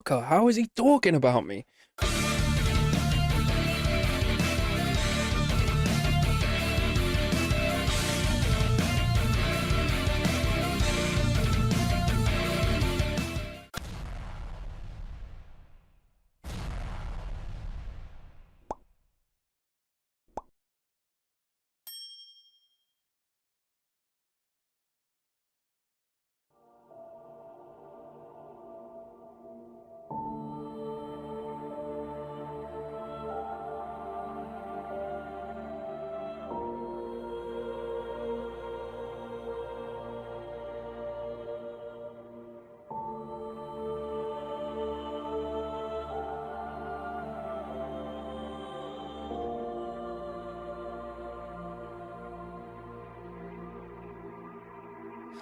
motherfucker, how is he talking about me?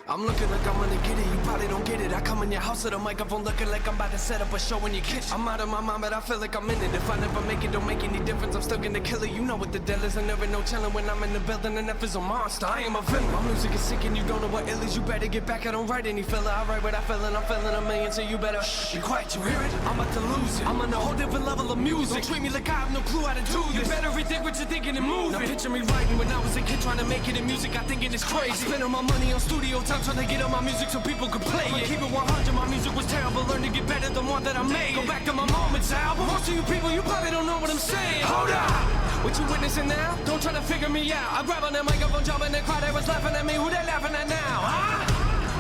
I'm looking like I'm gonna get it, you probably don't get it. I come in your house with a microphone looking like I'm about to set up a show in your kitchen. I'm out of my mind, but I feel like I'm in it. If I never make it, don't make any difference. I'm still gonna kill it. You know what the deal is, and there ain't no chillin' when I'm in the building. And F is a monster, I am a villain. My music is sick and you don't know what ill is. You better get back, I don't write any filler. I write what I feel and I'm feeling a million, so you better be quiet, you hear it? I'm about to lose it. I'm on a whole different level of music. Don't treat me like I have no clue how to do this. You better rethink what you're thinking and move. Now picture me writing when I was a kid trying to make it in music. I thinking it's crazy. I spend all my money on studio time trying to get on my music so people could play it. Keep it 100, my music was terrible. Learn to get better the more that I made. Go back to my Moments album. Most of you people, you probably don't know what I'm saying. Hold up! What you witnessing now? Don't try to figure me out. I grab on that microphone, jump in the crowd, they was laughing at me. Who they laughing at now? Huh?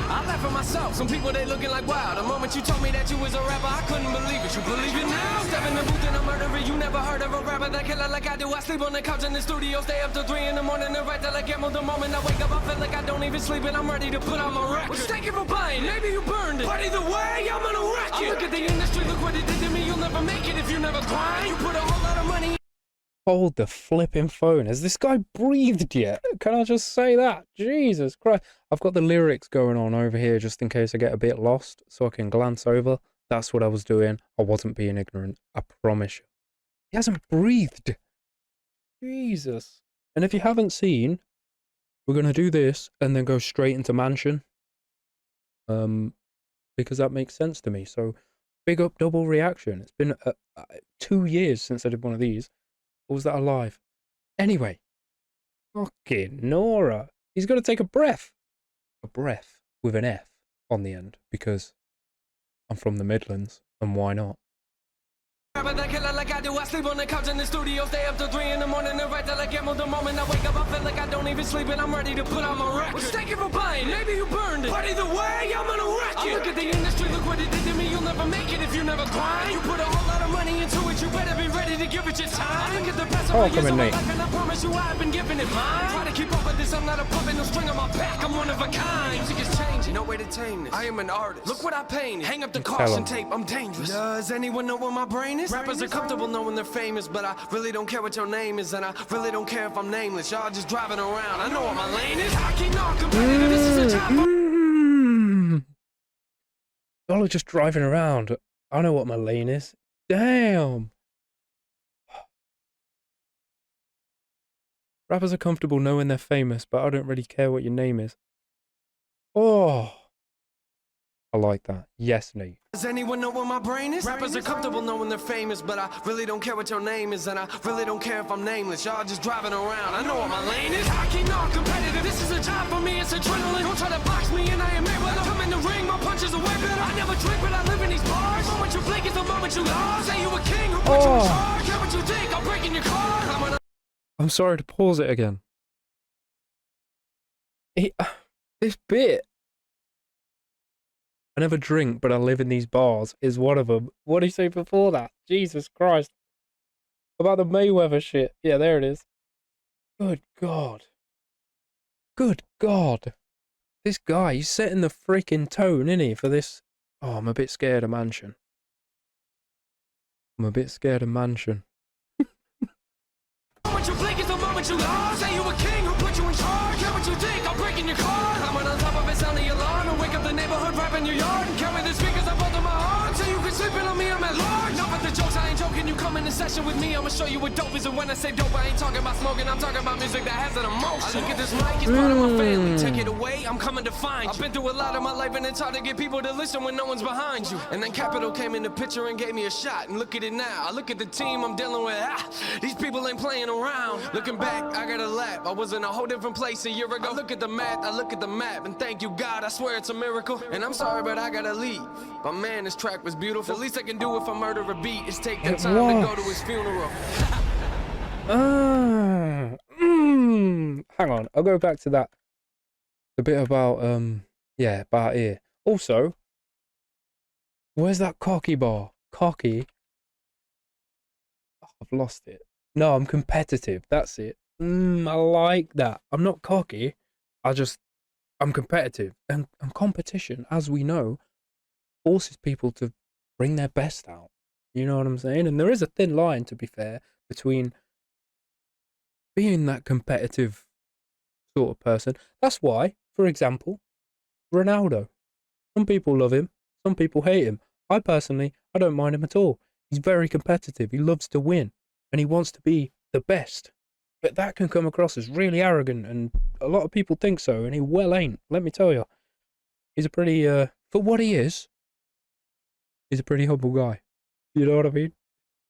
I laugh at myself. Some people, they looking like, wow. The moment you told me that you was a rapper, I couldn't believe it. You believe it now? Step in the booth and I'm murdering. You never heard of a rapper that killer like I do. I sleep on the couch in the studio, stay up till 3 in the morning and write till I get more. The moment I wake up, I feel like I don't even sleep and I'm ready to put on my record. Well, thank you for buying. Maybe you burned it, but either way, I'm gonna wreck it. Look at the industry, look what it did to me. You'll never make it if you never grind. You put a whole lot of money. Hold the flipping phone. Has this guy breathed yet? Can I just say that? Jesus Christ. I've got the lyrics going on over here just in case I get a bit lost so I can glance over. That's what I was doing. I wasn't being ignorant. I promise you. He hasn't breathed. Jesus. And if you haven't seen, we're going to do this and then go straight into Mansion. Because that makes sense to me. So, big up Double Reaction. It's been 2 years since I did one of these. Or was that alive? Anyway. Fucking Nora. He's got to take a breath. A breath with an F on the end. Because I'm from the Midlands. And why not? That killer like I do. I sleep on the couch in the studio, stay up till 3 in the morning and write till I get more. The moment I wake up, I feel like I don't even sleep and I'm ready to put on my record. Well, thank you for buying. Maybe you burned it, but either way, I'm gonna wreck it. Look at the industry, look what it did to me. You'll never make it if you never grind. You put a whole lot of money into it, you better be ready to give it your time. Look at the best of my years of my life and I promise you I've been giving it mine. Try to keep up with this, I'm not a puppet, no string on my back. I'm one of a kind. Music is changing, no way to tame this. I am an artist. Look what I painted. Hang up the caution tape, I'm dangerous. Does anyone know where my brain is? Rappers are comfortable knowing they're famous, but I really don't care what your name is, and I really don't care if I'm nameless. Y'all just driving around. I know what my lane is. Hockey, not competitive. This is a job. Y'all are just driving around. I know what my lane is. Damn. Rappers are comfortable knowing they're famous, but I don't really care what your name is. Oh. I like that. Yes, Nate. Does anyone know where my brain is? Rappers are comfortable knowing they're famous, but I really don't care what your name is, and I really don't care if I'm nameless. Y'all just driving around. I know what my lane is. Hockey, not competitive. This is a job for me. It's adrenaline. Don't try to box me, and I am Mayweather. Come in the ring, my punches are way better. I never drink, but I live in these bars. The moment you blink is the moment you lost. Say you a king, who put you in charge? Care what you think? I'm breaking your car. I'm sorry to pause it again. This bit. I never drink, but I live in these bars is one of them. What did he say before that? Jesus Christ. About the Mayweather shit. Yeah, there it is. Good God. Good God. This guy, he's setting the freaking tone, isn't he, for this? Oh, I'm a bit scared of Mansion. I'm a bit scared of Mansion. You blink is the moment you lost. Say you a king, who put you in charge? Care what you think? I'm breaking your car. I'm on top of it, sound the alarm, and wake up the neighborhood rap in your yard, and carry the speakers up under my arm, so you can sleep in on me. I'm at large. Enough with the jokes, I ain't joking. You come in the session with me, I'ma show you what dope is. And when I say dope, I ain't talking about smoking, I'm talking about music that has an emotion. I look at this mic, it's part of my family. Take it away, I'm coming to find you. I've been through a lot of my life, and it's hard to get people to listen when no one's behind you. And then Capital came in the picture and gave me a shot. And look at it now, I look at the team I'm dealing with. These people ain't playing around. Looking back, I got a lap. I was in a whole different place a year ago. I look at the math, I look at the map, and thank you God, I swear it's a miracle. And I'm sorry, but I gotta leave. But man, this track was beautiful. The least I can do if I murder a beat is take the time to go to his funeral. Hang on, I'll go back to that. The bit about yeah, about here. Also, where's that cocky bar? Cocky. Oh, I've lost it. No, I'm competitive. That's it. I like that. I'm not cocky. I'm competitive. And competition, as we know, forces people to bring their best out. You know what I'm saying? And there is a thin line, to be fair, between being that competitive sort of person. That's why, for example, Ronaldo. Some people love him, some people hate him. I don't mind him at all. He's very competitive. He loves to win, and he wants to be the best. But that can come across as really arrogant, and a lot of people think so, and he well ain't. Let me tell you, he's a pretty, for what he is, he's a pretty humble guy. You know what I mean?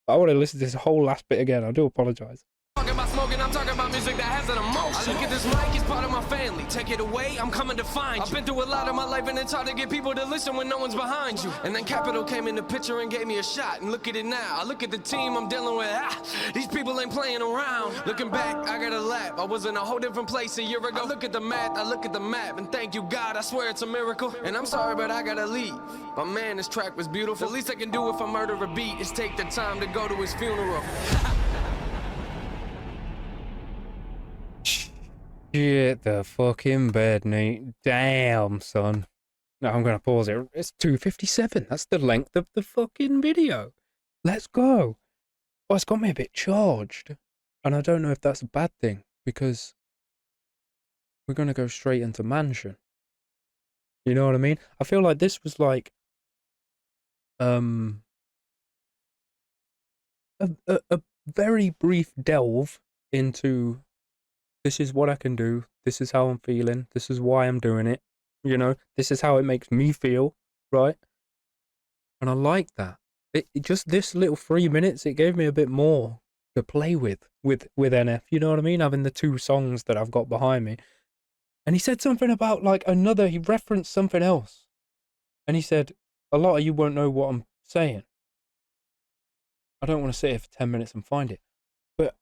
I want to listen to this whole last bit again. I do apologise. Talking about smoking, I'm talking about music that has an emotion. I look at this mic, it's part of my family. Take it away, I'm coming to find you. I've been through a lot of my life, and it's hard to get people to listen when no one's behind you. And then Capital came in the picture and gave me a shot. And look at it now, I look at the team I'm dealing with. These people ain't playing around. Looking back, I got a lap. I was in a whole different place a year ago. I look at the math, I look at the map, and thank you God, I swear it's a miracle. And I'm sorry, but I gotta leave. But man, this track was beautiful. The least I can do if I murder a beat is take the time to go to his funeral. Shit the fucking bed, Nate. Damn, son. No, I'm gonna pause it. It's 2:57. That's the length of the fucking video. Let's go. Oh, it's got me a bit charged. And I don't know if that's a bad thing, because we're gonna go straight into Mansion. You know what I mean? I feel like this was like a very brief delve into, this is what I can do, this is how I'm feeling, this is why I'm doing it, you know, this is how it makes me feel, right? And I like that. It just, this little 3 minutes, it gave me a bit more to play with NF, you know what I mean? Having the two songs that I've got behind me. And he said something about like he referenced something else. And he said, a lot of you won't know what I'm saying. I don't want to sit here for 10 minutes and find it. But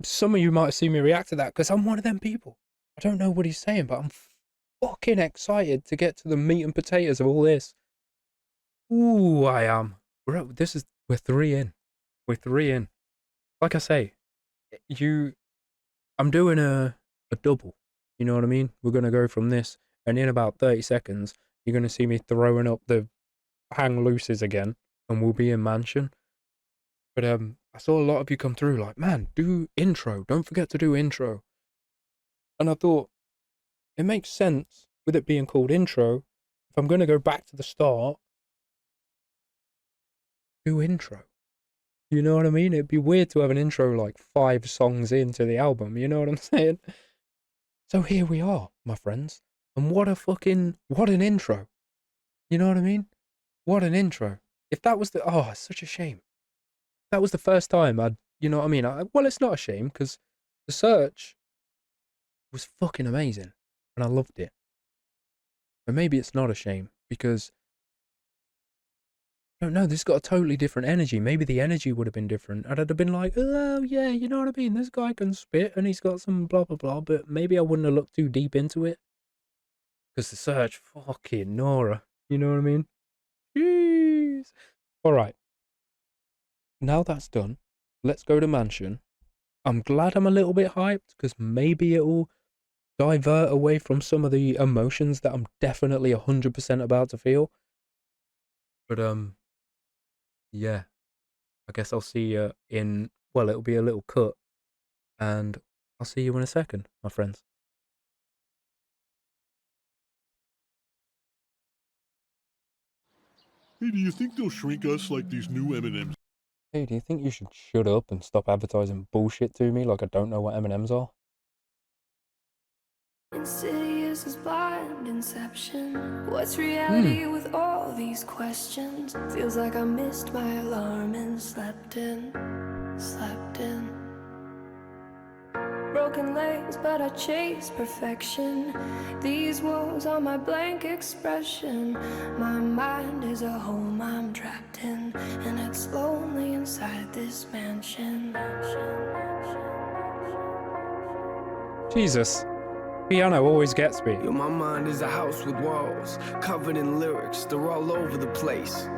some of you might have seen me react to that, because I'm one of them people. I don't know what he's saying, but I'm fucking excited to get to the meat and potatoes of all this. Ooh, I am. We're 3 in. We're 3 in. Like I say, I'm doing a double. You know what I mean? We're going to go from this, and in about 30 seconds, you're going to see me throwing up the hang looses again, and we'll be in Mansion. But I saw a lot of you come through like, man, do intro. Don't forget to do intro. And I thought, it makes sense with it being called intro. If I'm going to go back to the start, do intro. You know what I mean? It'd be weird to have an intro like 5 songs into the album. You know what I'm saying? So here we are, my friends. And what an intro. You know what I mean? What an intro. If that was it's such a shame. That was the first time you know what I mean? Well, it's not a shame, because The Search was fucking amazing. And I loved it. But maybe it's not a shame, because I don't know, this got a totally different energy. Maybe the energy would have been different. I'd have been like, oh yeah, you know what I mean? This guy can spit and he's got some blah blah blah, but maybe I wouldn't have looked too deep into it. Because The Search, fucking Nora. You know what I mean? Jeez. Alright. Now that's done, let's go to Mansion. I'm glad I'm a little bit hyped, because maybe it'll divert away from some of the emotions that I'm definitely 100% about to feel. But yeah, I guess I'll see you it'll be a little cut, and I'll see you in a second, my friends. Hey, do you think they'll shrink us like these new M&Ms? Hey, do you think you should shut up and stop advertising bullshit to me like I don't know what M&Ms are? Insidious is blind inception. What's Hmm. reality with all these questions? Feels like I missed my alarm and slept in. Broken legs, but I chase perfection. These walls are my blank expression. My mind is a home I'm trapped in, and it's lonely inside this mansion. Jesus. Piano always gets me. Yo, my mind is a house with walls, covered in lyrics, they're all over the place.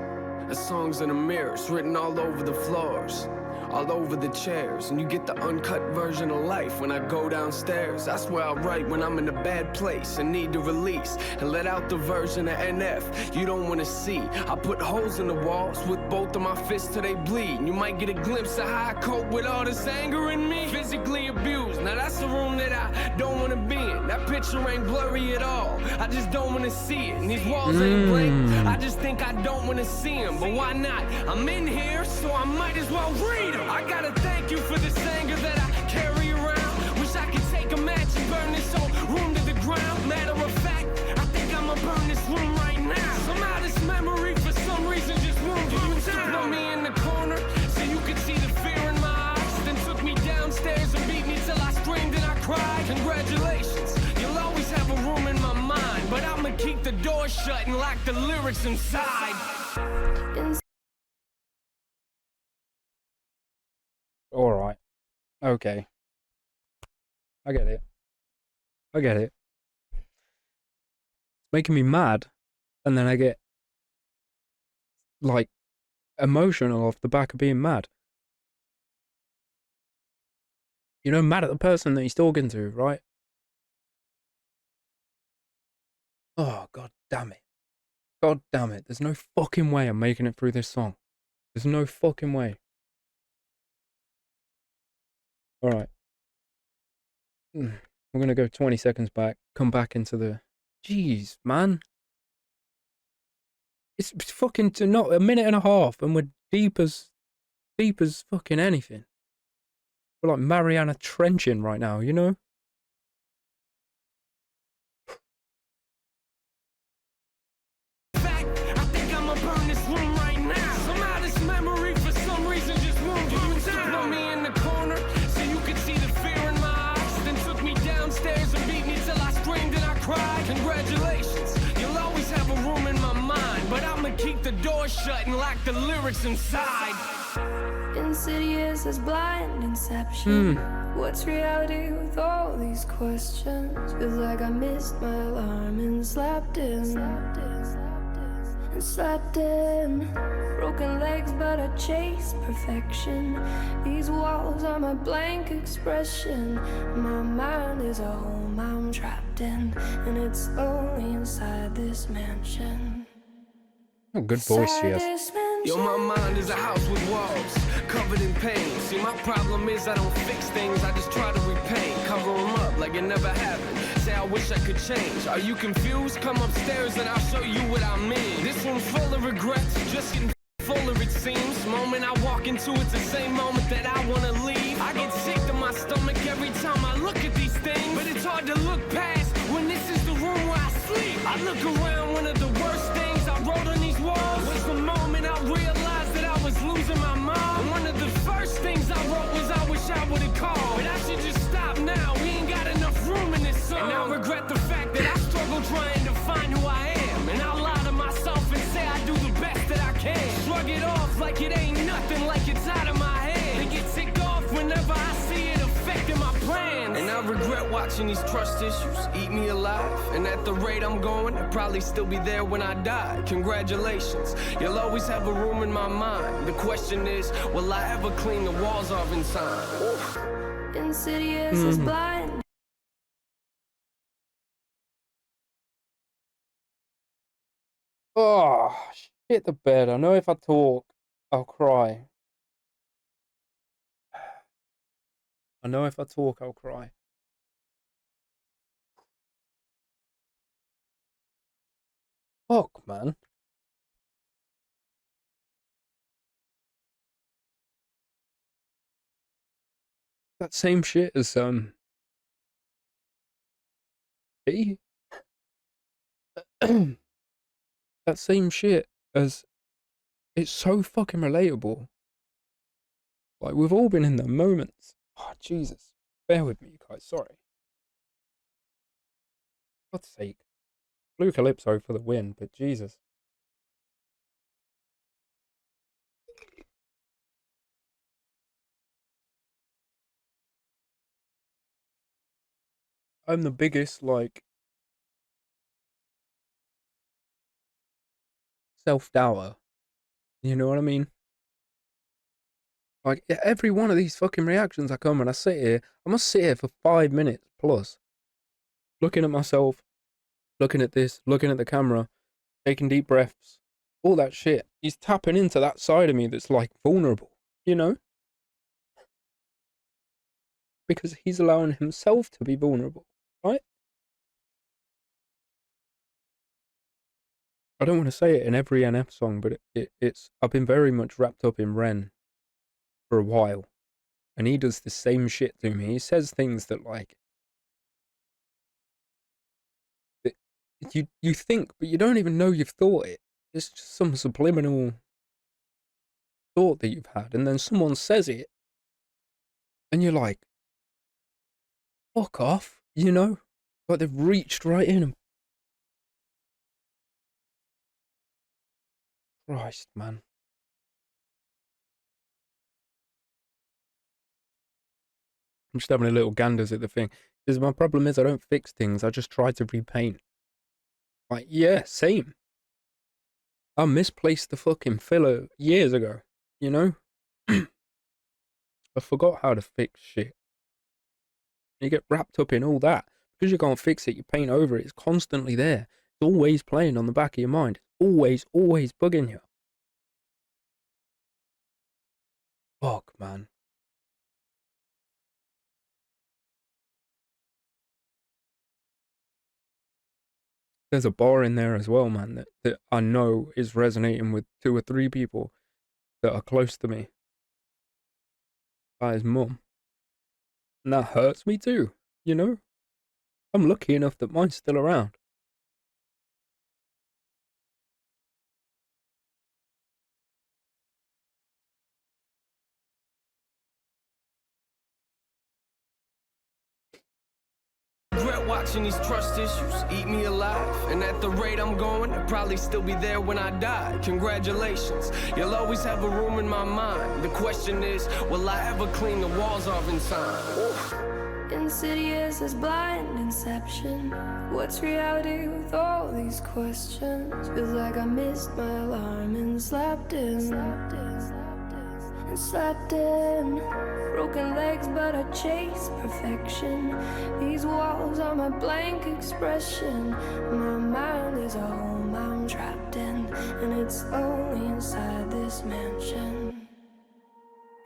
The songs in the mirrors, written all over the floors, all over the chairs. And you get the uncut version of life when I go downstairs. That's where I write when I'm in a bad place and need to release, and let out the version of NF you don't want to see. I put holes in the walls with both of my fists till they bleed. And you might get a glimpse of how I cope with all this anger in me. Physically abused, now that's the room that I don't want to be in. That picture ain't blurry at all, I just don't want to see it. And these walls ain't blank, I just think I don't want to see them. But why not? I'm in here, so I might as well read them. I gotta thank you for this anger that I carry around. Wish I could take a match and burn this whole room to the ground. Matter of fact, I think I'ma burn this room right now. Somehow this memory for some reason just won't go down. Put me in the corner so you could see the fear in my eyes. Then took me downstairs and beat me till I screamed and I cried. Congratulations, you'll always have a room in my mind, but I'ma keep the door shut and lock the lyrics inside. Alright. Okay. I get it. It's making me mad. And then I get, like, emotional off the back of being mad. You know, mad at the person that he's talking to, right? Oh, god damn it. God damn it. There's no fucking way I'm making it through this song. There's no fucking way. Alright. I'm gonna go 20 seconds back, come back into the... Jeez, man. It's fucking not a minute and a half, and we're deep as fucking anything. We're like Mariana Trenching right now, you know? I think I'ma burn this room right now. Somehow this memory for some reason just won't go down. Put me in the corner so you could see the fear in my eyes. Then took me downstairs and beat me till I screamed and I cried. Congratulations, you'll always have a room in my mind, but I'ma keep the door shut and lock the lyrics inside. Insidious as blind inception. What's reality with all these questions? Feels like I missed my alarm and slept in. Broken legs, but I chase perfection. These walls are my blank expression. My mind is a home I'm trapped in, and it's lonely inside this mansion. Oh, good voice she has. Yo, my mind is a house with walls, covered in pain. See, my problem is I don't fix things, I just try to repaint. Cover them up like it never happened. Say I wish I could change. Are you confused? Come upstairs and I'll show you what I mean. This room full of regrets, just getting fuller it seems. Moment I walk into, it's the same moment that I wanna leave. I get sick to my stomach every time I look at these things, but it's hard to look past when this is the room where I sleep. I look around, one of the worst things I wrote on these walls was the moment I realized that I was losing my mom. And one of the first things I wrote was I wish I would've called, but I should just stop now, we ain't got enough room in this song. And I regret the fact that I struggle trying to find who I am, and I lie to myself and say I do the best that I can. Shrug it off like it ain't nothing, like it's out of my head, and get ticked off whenever I see it affecting my plans. And I regret watching these trust issues eat me alive, and at the rate I'm going, I'll probably still be there when I die. Congratulations, you'll always have a room in my mind. The question is, will I ever clean the walls off in time? Oof. Insidious is blind. Oh, shit the bed. I know if I talk, I'll cry. I know if I talk, I'll cry. Fuck, man. That same shit as P. That same shit as, it's so fucking relatable. Like, we've all been in the moments. Oh, Jesus. Bear with me, you guys. Sorry. For God's sake. Blue Calypso for the win, but Jesus. I'm the biggest, like, self-doubter. You know what I mean? Like, every one of these fucking reactions I come and I sit here, I must sit here for 5 minutes plus. Looking at myself, looking at this, looking at the camera, taking deep breaths, all that shit. He's tapping into that side of me that's, like, vulnerable, you know? Because he's allowing himself to be vulnerable, right? I don't want to say it in every NF song, but it's I've been very much wrapped up in Ren for a while, and he does the same shit to me. He says things that, like, that you think, but you don't even know you've thought it. It's just some subliminal thought that you've had, and then someone says it, and you're like, fuck off, you know? Like, they've reached right in and... Christ, man. I'm just having a little ganders at the thing. Because my problem is I don't fix things, I just try to repaint. Like, yeah, same. I misplaced the fucking filler years ago, you know? I forgot how to fix shit. You get wrapped up in all that. Because you can't fix it, you paint over it. It's constantly there. It's always playing on the back of your mind. Always, always bugging you. Fuck, man. There's a bar in there as well, man, that I know is resonating with 2 or 3 people that are close to me. By his mum. And that hurts me too, you know? I'm lucky enough that mine's still around. Regret watching these trust issues eat me alive. And at the rate I'm going, I'll probably still be there when I die. Congratulations, you'll always have a room in my mind. The question is, will I ever clean the walls off in time? Oof. Insidious as blind inception. What's reality with all these questions? Feels like I missed my alarm and slept in. Broken legs, but I chase perfection. These walls are my blank expression. My mind is a home I'm trapped in, and it's only inside this mansion.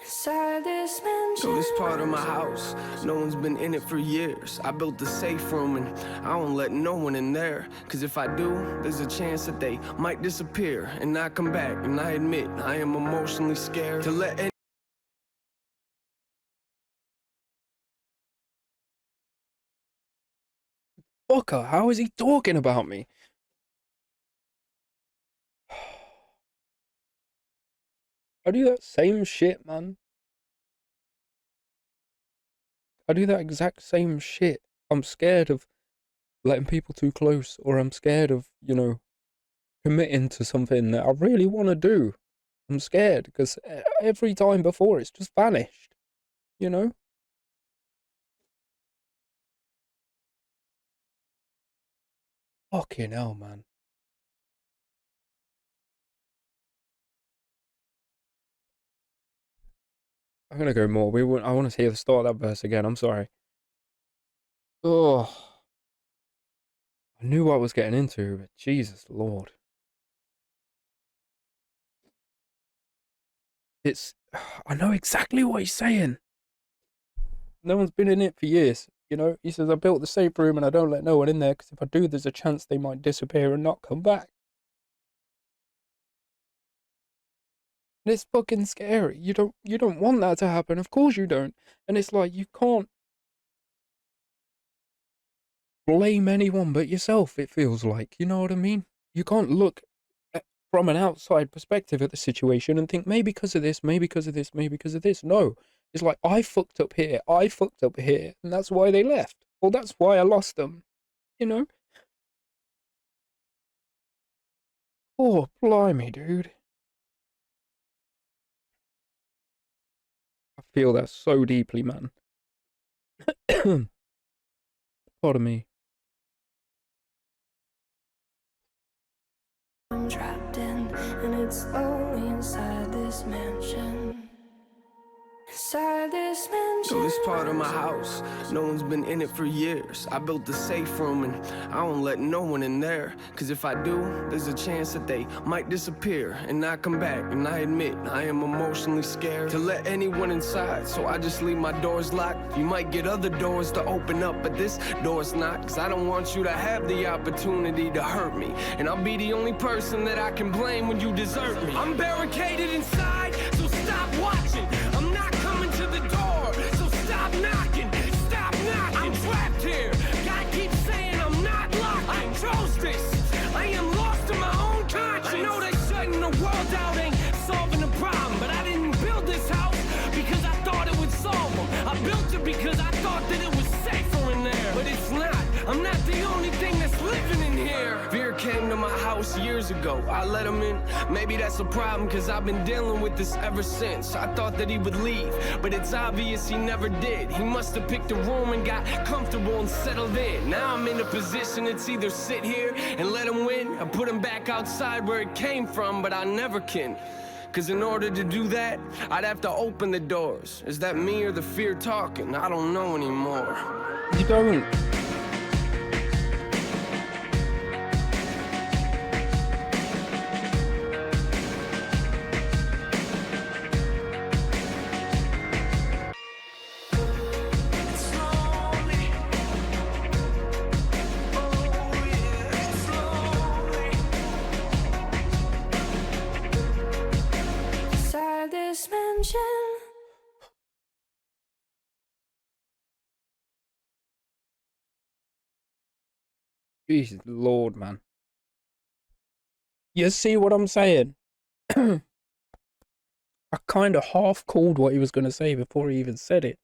Inside this mansion. So this part of my house, no one's been in it for years. I built the safe room and I don't let no one in there. Cause if I do, there's a chance that they might disappear and not come back. And I admit, I am emotionally scared to let any... Fucker, how is he talking about me? I do that same shit, man. I do that exact same shit. I'm scared of letting people too close, or I'm scared of, you know, committing to something that I really want to do. I'm scared because every time before it's just vanished, you know? Fucking hell, man. I'm gonna go more. I want to hear the start of that verse again. I'm sorry. Oh, I knew what I was getting into, but Jesus Lord. I know exactly what he's saying. No one's been in it for years, you know? He says, I built the safe room and I don't let no one in there because if I do, there's a chance they might disappear and not come back. And it's fucking scary. You don't want that to happen. Of course you don't. And it's like you can't blame anyone but yourself, it feels like. You know what I mean? You can't look from an outside perspective at the situation and think maybe because of this, maybe because of this, maybe because of this. No. It's like I fucked up here, and that's why they left. Well, that's why I lost them. You know? Oh, blimey, dude. I feel that so deeply, man. Pardon me. I'm trapped in, and it's lonely inside this mansion. Inside this mansion. So this part of my house, no one's been in it for years. I built the safe room and I don't let no one in there. Cause if I do, there's a chance that they might disappear and not come back. And I admit, I am emotionally scared to let anyone inside. So I just leave my doors locked. You might get other doors to open up, but this door's not. Cause I don't want you to have the opportunity to hurt me. And I'll be the only person that I can blame when you desert me. I'm barricaded inside, so stop watching. I'm not coming to the door, so stop knocking. Stop knocking. I'm trapped here. God keeps saying I'm not locked. I chose this. I am lost in my own conscience. I know that shutting the world out ain't solving the problem, but I didn't build this house because I thought it would solve them. I built it because I thought that it was safer in there, but it's not. I'm not the only thing that's living in here. Fear came to my house years ago. I let him in. Maybe that's a problem, cause I've been dealing with this ever since. I thought that he would leave, but it's obvious he never did. He must have picked a room and got comfortable and settled in. Now I'm in a position it's either sit here and let him win or put him back outside where it came from, but I never can. Cause in order to do that, I'd have to open the doors. Is that me or the fear talking? I don't know anymore. You don't. Inside this mansion. Jesus Lord, man. You see what I'm saying? I kind of half called what he was going to say before he even said it.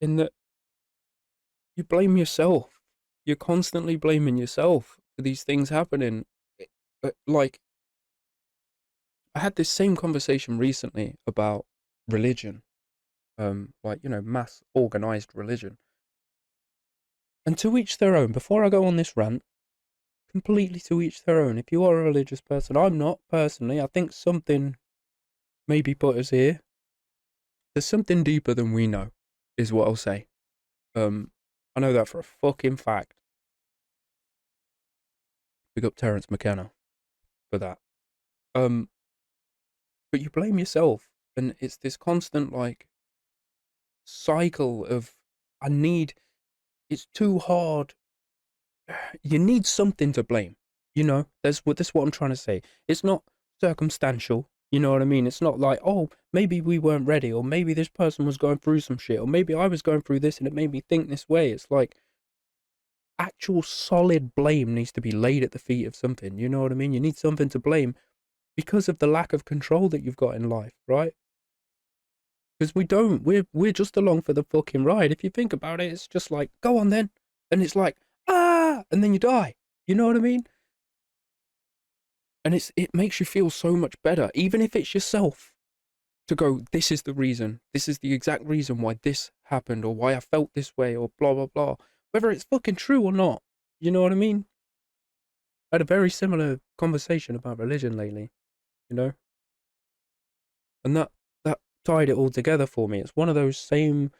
In that you blame yourself. You're constantly blaming yourself for these things happening. Like, I had this same conversation recently about religion. Like, you know, mass organized religion. And to each their own. Before I go on this rant, completely to each their own. If you are a religious person, I'm not personally. I think something maybe put us here. There's something deeper than we know, is what I'll say. I know that for a fucking fact. Big up Terence McKenna for that. But you blame yourself, and it's this constant like cycle of it's too hard. You need something to blame. You know, that's what I'm trying to say. It's not circumstantial. You know what I mean? It's not like, oh, maybe we weren't ready, or maybe this person was going through some shit, or maybe I was going through this and it made me think this way. It's like actual solid blame needs to be laid at the feet of something. You know what I mean? You need something to blame because of the lack of control that you've got in life, right? Because we don't. We're just along for the fucking ride. If you think about it, it's just like, go on then. And it's like, and then you die. You know what I mean? And it makes you feel so much better, even if it's yourself, to go, this is the reason. This is the exact reason why this happened, or why I felt this way, or blah, blah, blah. Whether it's fucking true or not. You know what I mean? I had a very similar conversation about religion lately, you know? And that tied it all together for me. It's one of those same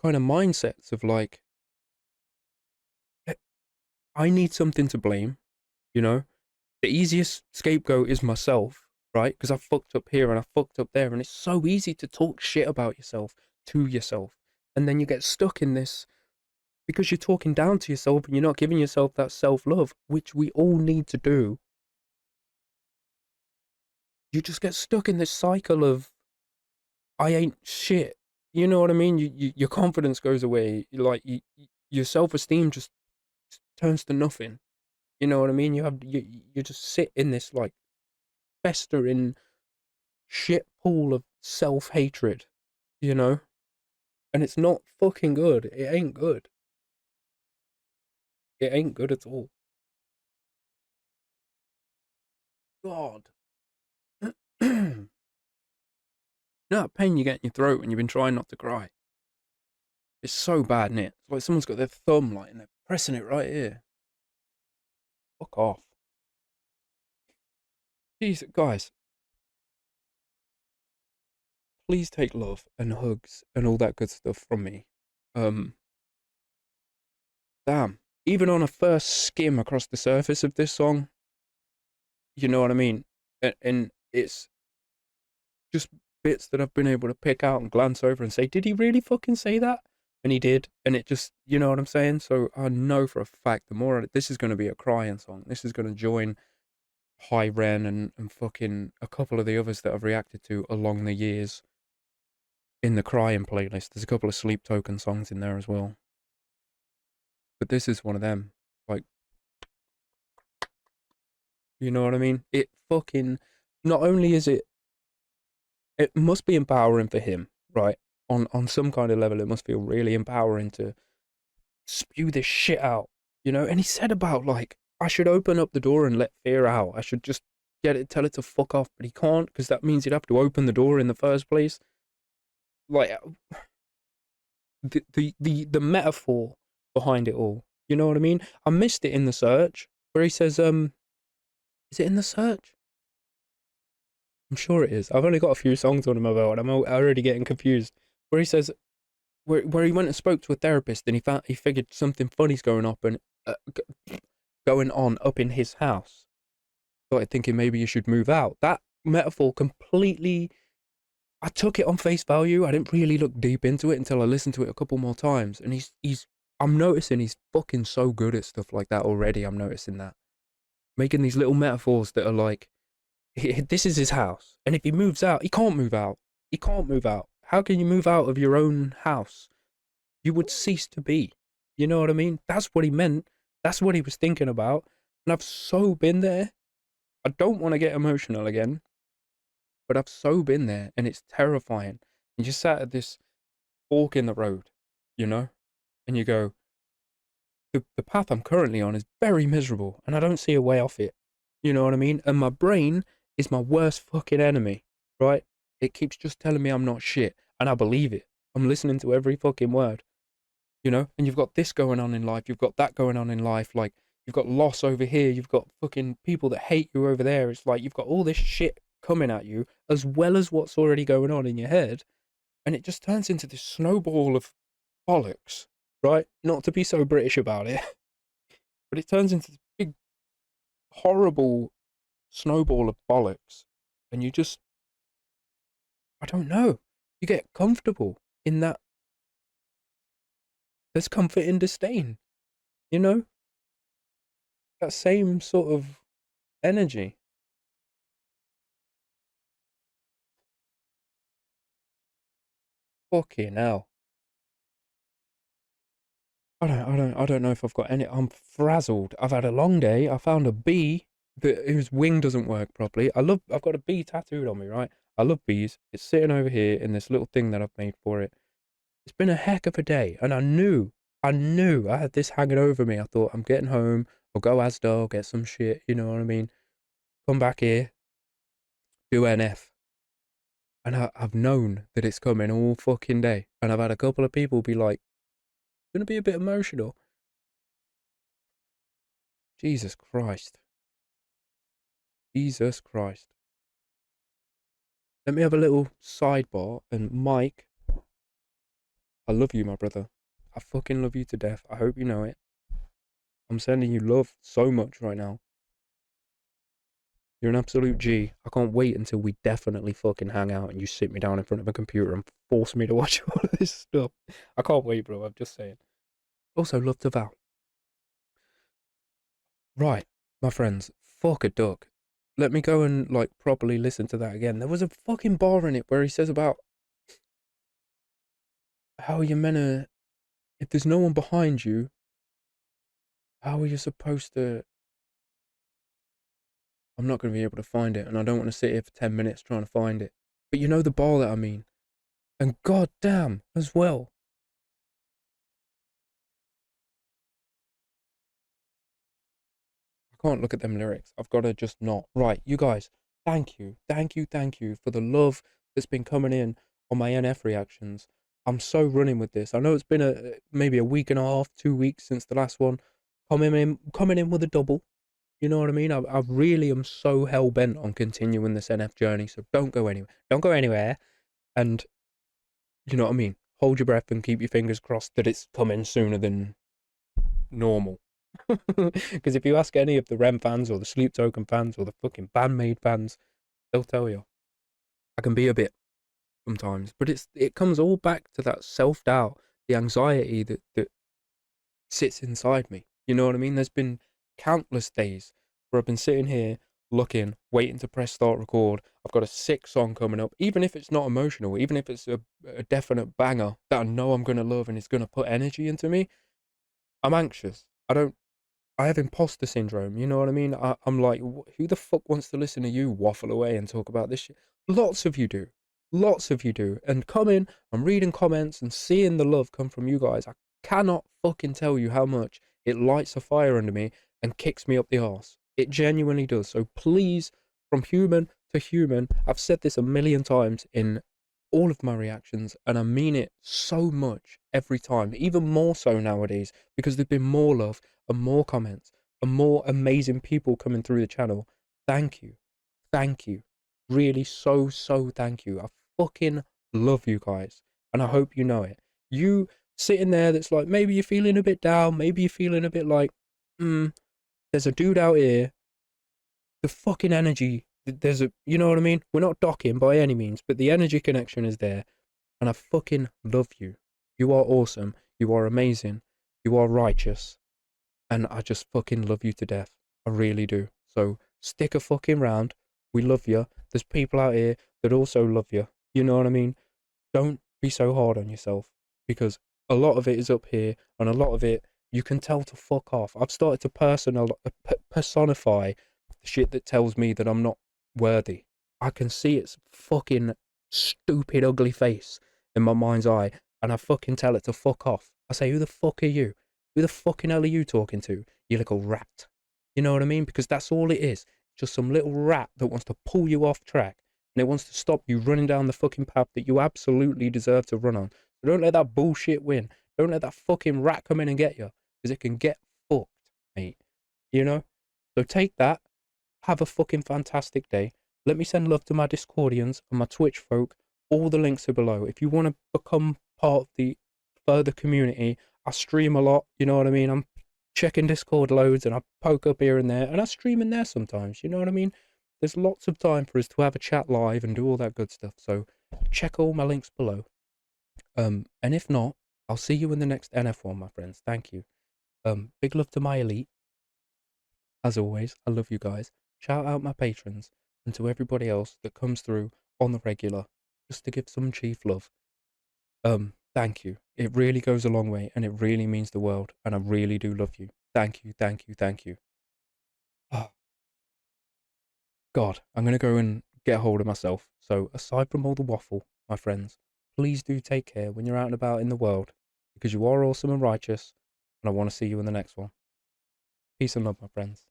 kind of mindsets of like, I need something to blame, you know? The easiest scapegoat is myself, right? Because I fucked up here and I fucked up there, and it's so easy to talk shit about yourself to yourself. And then you get stuck in this because you're talking down to yourself and you're not giving yourself that self-love, which we all need to do. you just get stuck in this cycle of I ain't shit. You know what I mean? Your confidence goes away. Like your self esteem just turns to nothing. You know what I mean? You just sit in this like festering shit pool of self hatred. You know, and it's not fucking good. It ain't good. It ain't good at all. God. You know that pain you get in your throat when you've been trying not to cry? It's so bad, innit? It's like someone's got their thumb like and they're pressing it right here. Fuck off. Jeez, guys. Please take love and hugs and all that good stuff from me. Damn. Even on a first skim across the surface of this song, you know what I mean? And it's just bits that I've been able to pick out and glance over and say, did he really fucking say that? And he did. And it just, you know what I'm saying? So I know for a fact this is going to be a crying song. This is going to join High Ren and fucking a couple of the others that I've reacted to along the years in the crying playlist. There's a couple of Sleep Token songs in there as well. But this is one of them. Like, you know what I mean? It fucking, not only is it must be empowering for him, right? On some kind of level, it must feel really empowering to spew this shit out, you know? And he said about, like, I should open up the door and let fear out. I should just tell it to fuck off, but he can't, because that means he'd have to open the door in the first place. Like, the metaphor behind it all, you know what I mean? I missed it in The Search, where he says, is it in The Search? I'm sure it is. I've only got a few songs on him about, and I'm already getting confused. Where he says, where he went and spoke to a therapist, and he figured something funny's going up and going on up in his house. Started thinking maybe you should move out. That metaphor completely, I took it on face value. I didn't really look deep into it until I listened to it a couple more times. And I'm noticing he's fucking so good at stuff like that already. I'm noticing that. Making these little metaphors that are like, this is his house. And if he moves out, he can't move out. He can't move out. How can you move out of your own house? You would cease to be. You know what I mean? That's what he meant. That's what he was thinking about. And I've so been there. I don't want to get emotional again, but I've so been there, and it's terrifying. You just sat at this fork in the road, you know? And you go, the path I'm currently on is very miserable, and I don't see a way off it. You know what I mean? And my brain is my worst fucking enemy, right? It keeps just telling me I'm not shit, and I believe it. I'm listening to every fucking word, you know? And you've got this going on in life, you've got that going on in life, like, you've got loss over here, you've got fucking people that hate you over there. It's like, you've got all this shit coming at you, as well as what's already going on in your head, and it just turns into this snowball of bollocks, right? Not to be so British about it, but it turns into this big, horrible snowball of bollocks, and you just, I don't know, you get comfortable in that. There's comfort in disdain, you know? That same sort of energy. Fucking hell. I don't know if I've got any. I'm frazzled. I've had a long day. I found a bee whose wing doesn't work properly. I've got a bee tattooed on me, right? I love bees. It's sitting over here in this little thing that I've made for it. It's been a heck of a day, and I knew I had this hanging over me. I thought, I'm getting home. I'll go Asda, I'll get some shit. You know what I mean? Come back here, do NF. And I've known that it's coming all fucking day. And I've had a couple of people be like, gonna be a bit emotional. Jesus Christ. Jesus Christ. Let me have a little sidebar. And Mike, I love you, my brother. I fucking love you to death. I hope you know it. I'm sending you love so much right now. You're an absolute G. I can't wait until we definitely fucking hang out and you sit me down in front of a computer and force me to watch all of this stuff. I can't wait, bro. I'm just saying. Also, love to Val. Right, my friends, fuck a duck. let me go and like properly listen to that again. There was a fucking bar in it where he says about how you're meant to, if there's no one behind you, how are you supposed to? I'm not going to be able to find it, and I don't want to sit here for 10 minutes trying to find it. But you know the bar that I mean. And goddamn, as well. I can't look at them lyrics. I've got to just not. Right, you guys, thank you. Thank you, thank you for the love that's been coming in on my NF reactions. I'm so running with this. I know it's been maybe a week and a half, 2 weeks since the last one. Coming in with a double. You know what I mean? I really am so hell bent on continuing this NF journey. So don't go anywhere. Don't go anywhere. And you know what I mean? Hold your breath and keep your fingers crossed that it's coming sooner than normal. Because if you ask any of the REM fans or the Sleep Token fans or the fucking Bandmade fans, they'll tell you I can be a bit sometimes. But it comes all back to that self doubt, the anxiety that sits inside me. You know what I mean? There's been countless days where I've been sitting here looking, waiting to press start record. I've got a sick song coming up, even if it's not emotional, even if it's a definite banger that I know I'm going to love and it's going to put energy into me. I'm anxious. I have imposter syndrome. You know what I mean? I'm like, who the fuck wants to listen to you waffle away and talk about this shit? Lots of you do. Lots of you do. And coming and reading comments and seeing the love come from you guys, I cannot fucking tell you how much it lights a fire under me and kicks me up the arse. It genuinely does. So please, from human to human, I've said this a million times in all of my reactions, and I mean it so much every time, even more so nowadays, because there's been more love and more comments and more amazing people coming through the channel. Thank you. Thank you. Really, so thank you. I fucking love you guys. And I hope you know it. You sitting there that's like, maybe you're feeling a bit down, maybe you're feeling a bit like, there's a dude out here. The fucking energy, you know what I mean? We're not docking by any means, but the energy connection is there. And I fucking love you. You are awesome. You are amazing. You are righteous. And I just fucking love you to death. I really do. So stick a fucking round. We love you. There's people out here that also love you. You know what I mean? Don't be so hard on yourself, because a lot of it is up here and a lot of it you can tell to fuck off. I've started to personify the shit that tells me that I'm not worthy. I can see its fucking stupid ugly face in my mind's eye, and I fucking tell it to fuck off. I say, who the fuck are you? Who the fucking hell are you talking to? You little rat. You know what I mean? Because that's all it is. Just some little rat that wants to pull you off track, and it wants to stop you running down the fucking path that you absolutely deserve to run on. So don't let that bullshit win. Don't let that fucking rat come in and get you, because it can get fucked, mate. You know? So take that. Have a fucking fantastic day. Let me send love to my Discordians and my Twitch folk. All the links are below. If you want to become part of the further community, I stream a lot. You know what I mean? I'm checking Discord loads and I poke up here and there, and I stream in there sometimes. You know what I mean? There's lots of time for us to have a chat live and do all that good stuff. So check all my links below. And if not, I'll see you in the next NF one, my friends. Thank you. Big love to my elite. As always, I love you guys. Shout out my patrons and to everybody else that comes through on the regular just to give some chief love. Thank you. It really goes a long way and it really means the world, and I really do love you. Thank you, thank you, thank you. Oh, God, I'm going to go and get hold of myself. So aside from all the waffle, my friends, please do take care when you're out and about in the world, because you are awesome and righteous, and I want to see you in the next one. Peace and love, my friends.